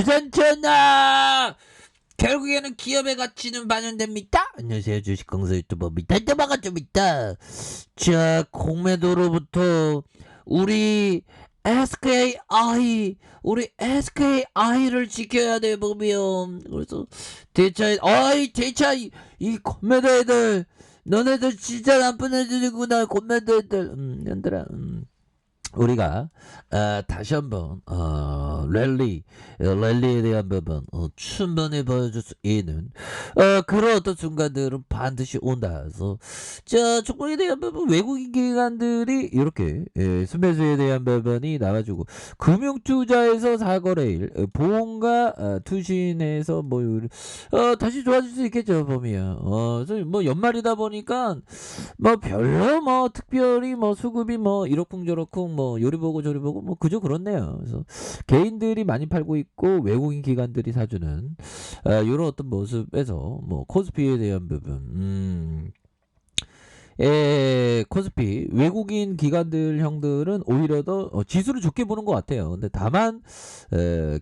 그전전아 결국에는 기업의 가치는 반영됩니다. 안녕하세요, 주식강사 유튜버 미탈때마가 좀 있다. 자, 공매도로부터 우리 SKI를 지켜야 돼 보면. 그래서 대차 이 공매도 애들, 너네들 진짜 나쁜 애들이구나. 공매도 애들. 얘들아, 우리가 다시 한번 랠리에 대한 부분 충분히 보여줄 수 있는 그런 어떤 순간들은 반드시 온다. 그래서 자, 종목에 대한 부분 외국인 기관들이 이렇게 순매수에 대한 부분이 나와주고, 금융투자에서 사거래일, 보험과 투신에서 뭐 다시 좋아질 수 있겠죠 보면. 그래서 뭐 연말이다 보니까 뭐 별로 뭐 특별히 뭐 수급이 뭐 이러쿵저러쿵 뭐 요리 보고 저리 보고 뭐 그저 그렇네요. 그래서 개인들이 많이 팔고 있고 외국인 기관들이 사주는 이런 어떤 모습에서 뭐 코스피에 대한 부분, 코스피 외국인 기관들 형들은 오히려 더 지수를 좋게 보는 것 같아요. 근데 다만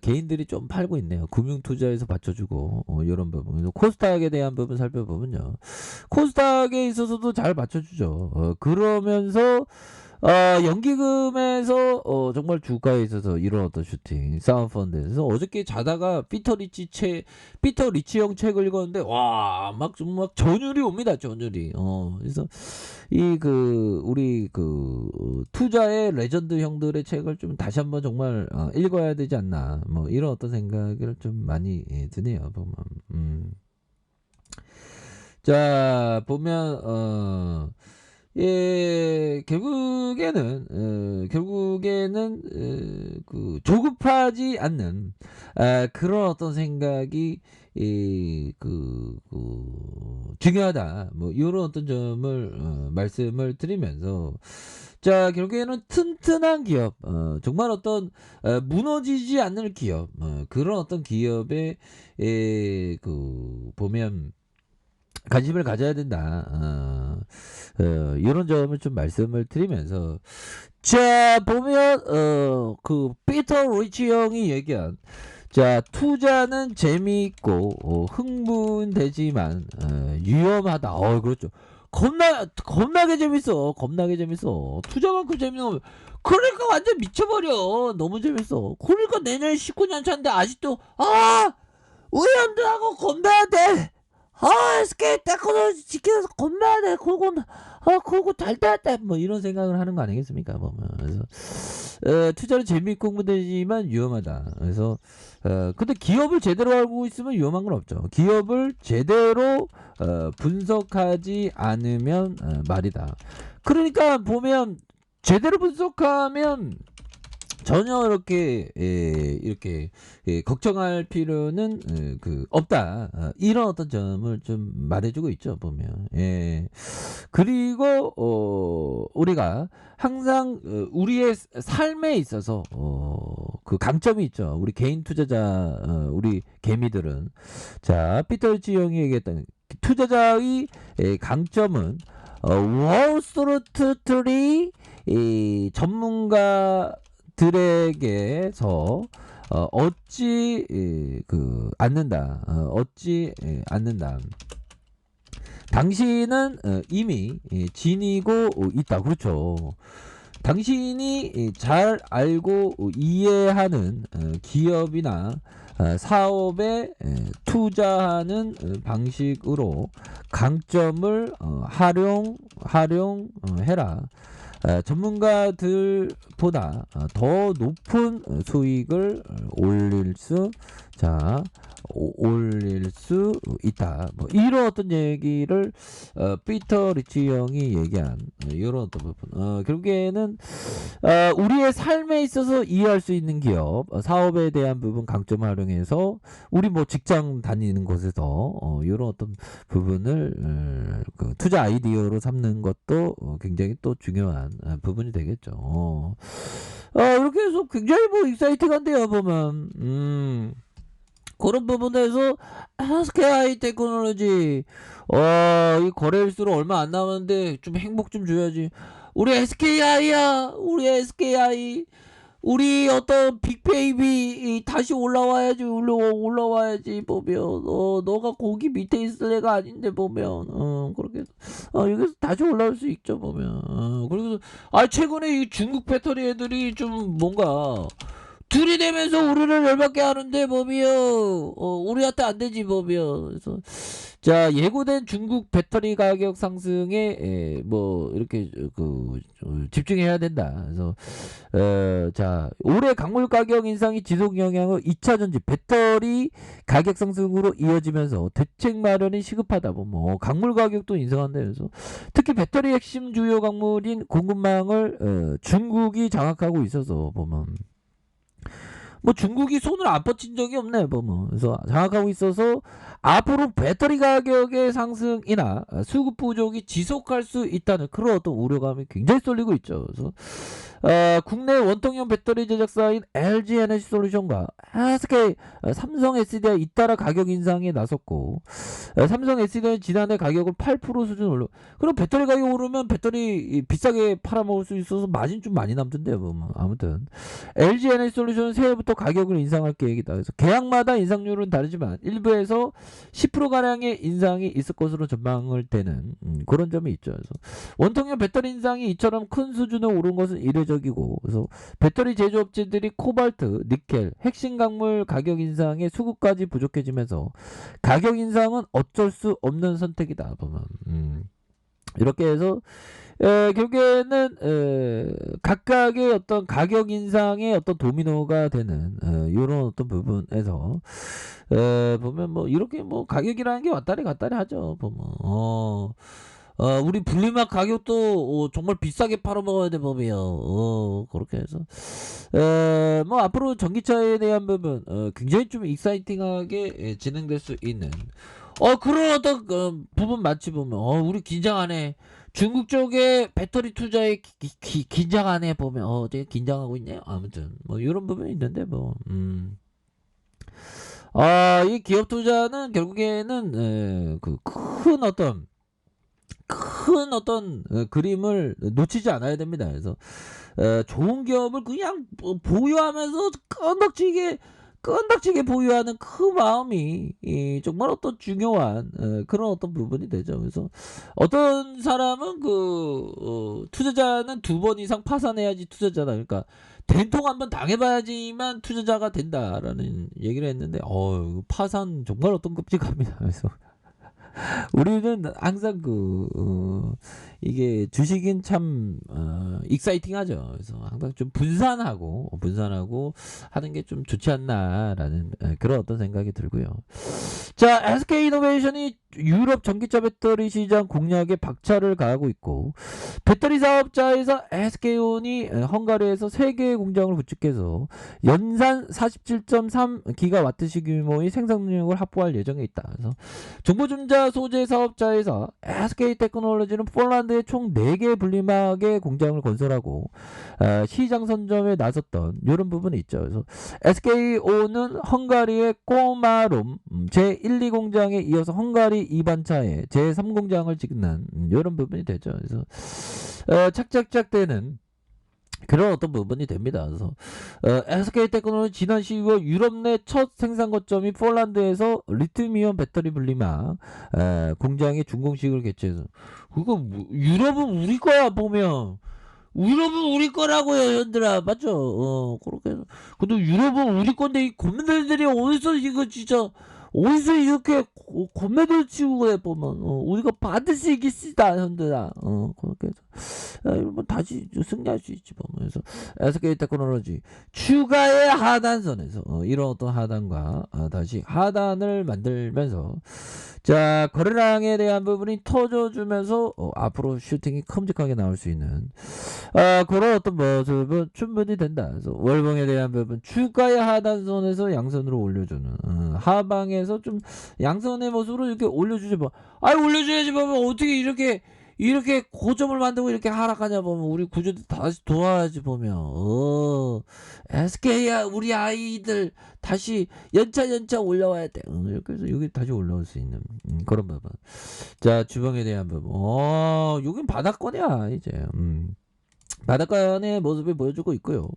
개인들이 좀 팔고 있네요. 금융투자에서 받쳐주고 이런 부분. 코스닥에 대한 부분 살펴보면요, 코스닥에 있어서도 잘 받쳐주죠. 그러면서 연기금에서 정말 주가에 있어서 이런 어떤 슈팅 사운펀드에서 어저께 자다가 피터 리치 형 책을 읽었는데 와, 막 전율이 옵니다. 전율이. 그래서 우리 투자의 레전드 형들의 책을 좀 다시 한번 정말 읽어야 되지 않나, 뭐 이런 어떤 생각을 좀 많이 드네요 보면. 자, 보면 결국에는 조급하지 않는 그런 어떤 생각이 중요하다. 뭐 이런 어떤 점을 말씀을 드리면서, 자, 결국에는 튼튼한 기업, 정말 어떤 무너지지 않는 기업, 그런 어떤 기업에 보면 관심을 가져야 된다. 이런 점을 좀 말씀을 드리면서, 자, 보면 피터 리치 형이 얘기한, 자, 투자는 재미있고 흥분되지만 위험하다. 그렇죠. 겁나게 재밌어. 겁나게 재밌어. 투자만큼 재밌는 거. 그러니까 완전 미쳐버려. 너무 재밌어. 그러니까 내년 19년 차인데 아직도 의원들하고 겁나야 돼. SK 테크놀로지 지켜서 겁나야 돼. 그거 달달달 뭐 이런 생각을 하는 거 아니겠습니까 보면. 그래서 투자는 재미있고 흥분되지만 위험하다. 그래서 근데 기업을 제대로 알고 있으면 위험한 건 없죠. 기업을 제대로 분석하지 않으면 말이다. 그러니까 보면 제대로 분석하면 전혀 이렇게 걱정할 필요는 없다. 이런 어떤 점을 좀 말해주고 있죠 보면. 그리고 우리가 항상 우리의 삶에 있어서 그 강점이 있죠. 우리 개인 투자자, 우리 개미들은. 자, 피터 리치 형이 얘기했던 투자자의 강점은 월스트리트 전문가 들에게서 얻지 않는다. 당신은 이미 지니고 있다. 그렇죠. 당신이 잘 알고 이해하는 기업이나 사업에 투자하는 방식으로 강점을 활용해라. 전문가들보다 더 높은 수익을 올릴 수 있다. 뭐 이런 어떤 얘기를 피터 리치 형이 얘기한 이런 어떤 부분. 결국에는 우리의 삶에 있어서 이해할 수 있는 기업, 사업에 대한 부분 강점을 활용해서 우리 뭐 직장 다니는 곳에서 이런 어떤 부분을 투자 아이디어로 삼는 것도 굉장히 또 중요한 부분이 되겠죠. 이렇게 해서 굉장히 뭐 익사이팅한데요 보면. 그런 부분에서 SKI 테크놀로지 이 거래일수로 얼마 안 남았는데 좀 행복 좀 줘야지. 우리 SKI야. 우리 SKI 우리 어떤 빅베이비 다시 올라와야지 올라와야지 보면 너가 거기 밑에 있을 애가 아닌데 보면 그렇게 여기서 다시 올라올 수 있죠 보면 그래서 최근에 이 중국 배터리 애들이 좀 뭔가 둘이 되면서 우리를 열받게 하는데 보면 우리한테 안 되지 보면 그래서 자 예고된 중국 배터리 가격 상승에 뭐 이렇게 집중해야 된다. 그래서 자 올해 광물 가격 인상이 지속 영향으로 2차 전지 배터리 가격 상승으로 이어지면서 대책 마련이 시급하다. 뭐 광물 가격도 인상한다면서 특히 배터리 핵심 주요 광물인 공급망을 중국이 장악하고 있어서 보면 뭐 중국이 손을 안 뻗친 적이 없네 보면 그래서 장악하고 있어서 앞으로 배터리 가격의 상승이나 수급 부족이 지속할 수 있다는 그런 어떤 우려감이 굉장히 쏠리고 있죠. 그래서 국내 원통형 배터리 제작사인 LG 에너지 솔루션과 SK 삼성 SDI 잇따라 가격 인상에 나섰고 삼성 SDI는 지난해 가격을 8% 수준 올려. 그럼 배터리 가격 오르면 배터리 비싸게 팔아먹을 수 있어서 마진 좀 많이 남던데요. 뭐 아무튼 LG 에너지 솔루션은 새해부터 가격을 인상할 계획이다. 그래서 계약마다 인상률은 다르지만 일부에서 10%가량의 인상이 있을 것으로 전망을 되는 그런 점이 있죠. 그래서 원통형 배터리 인상이 이처럼 큰 수준에 오른 것은 이례적이고 그래서 배터리 제조업체들이 코발트, 니켈, 핵심 광물 가격 인상에 수급까지 부족해지면서 가격 인상은 어쩔 수 없는 선택이다 보면 이렇게 해서 결국에는 각각의 어떤 가격 인상의 어떤 도미노가 되는 이런 어떤 부분에서 보면 뭐 이렇게 뭐 가격이라는 게 왔다리 갔다리 하죠 보면 우리 분리막 가격도 정말 비싸게 팔아먹어야 돼 보면 그렇게 해서 뭐 앞으로 전기차에 대한 부분 굉장히 좀 익사이팅하게 진행될 수 있는 그런 어떤 부분 맞지 보면 우리 긴장하네 중국 쪽에 배터리 투자에 긴장하네 보면 되게 긴장하고 있네요. 아무튼 뭐 이런 부분이 있는데 이 기업 투자는 결국에는 그 큰 어떤 그림을 놓치지 않아야 됩니다. 그래서 좋은 기업을 그냥 보유하면서 끈덕지게 보유하는 그 마음이 정말 어떤 중요한 그런 어떤 부분이 되죠. 그래서 어떤 사람은 투자자는 2번 이상 파산해야지 투자자다. 그러니까 된통 한번 당해봐야지만 투자자가 된다라는 얘기를 했는데 파산 정말 어떤 끔찍합니다. 그래서 우리는 항상 이게 주식은 참 익사이팅하죠. 그래서 항상 좀 분산하고 하는 게 좀 좋지 않나라는 그런 어떤 생각이 들고요. 자, SK 이노베이션이 유럽 전기차 배터리 시장 공략에 박차를 가하고 있고 배터리 사업자에서 SK온이 헝가리에서 3개의 공장을 구축해서 연산 47.3 기가와트시 규모의 생산 능력을 확보할 예정에 있다. 그래서 정보전자 소재 사업자에서 SK테크놀로지는 폴란드에 총 4개의 분리막의 공장을 건설하고 시장 선점에 나섰던 이런 부분이 있죠. 그래서 SK온은 헝가리의 꼬마롬 제1, 2공장에 이어서 헝가리 2반차에 제3공장을 짓는 이런 부분이 되죠. 그래서 착착착 되는 그런 어떤 부분이 됩니다. 그래서 SK테크놀로지 지난 12월 유럽 내 첫 생산 거점이 폴란드에서 리튬이온 배터리 분리막 공장의 준공식을 개최해서 그거 유럽은 우리 거야 보면 유럽은 우리 거라고요 현들아 맞죠? 그렇게 해서 근데 유럽은 우리 건데 이 고민들이 어디서 이거 진짜 어디서 이렇게 고매들 치고 해 보면 우리가 반드시 이기시다 현들아 그렇게 해서 이러면 다시 승리할 수 있지 보면 그래서 SK 테크놀로지 추가의 하단선에서 이런 어떤 하단과 다시 하단을 만들면서 자 거래량에 대한 부분이 터져주면서 앞으로 슈팅이 큼직하게 나올 수 있는 그런 어떤 모습은 충분히 된다. 그래서 월봉에 대한 부분 추가의 하단선에서 양선으로 올려주는 하방에서 좀 양선의 모습으로 이렇게 올려주지 뭐. 올려줘야지 보면 어떻게 이렇게 고점을 만들고 이렇게 하락하냐 보면 우리 구조도 다시 도와야지 보면 SK야 우리 아이들 다시 연차 올라와야 돼. 그래서 여기 다시 올라올 수 있는 그런 부분. 자 주봉에 대한 부분. 여긴 바닥권이야 이제. 바닷가의 모습을 보여주고 있고요.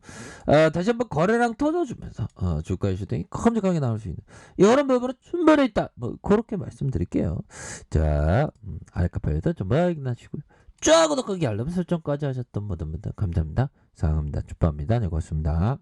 다시 한번 거래량 터져주면서 주가의 슈팅이 큼직하게 나올 수 있는 이런 부분은 충분히 있다. 뭐 그렇게 말씀드릴게요. 자, 알카파에도 좀 확인하시고요. 쫙 구독하기 알람 설정까지 하셨던 모든 분들 감사합니다. 사랑합니다. 축복합니다. 네, 고맙습니다.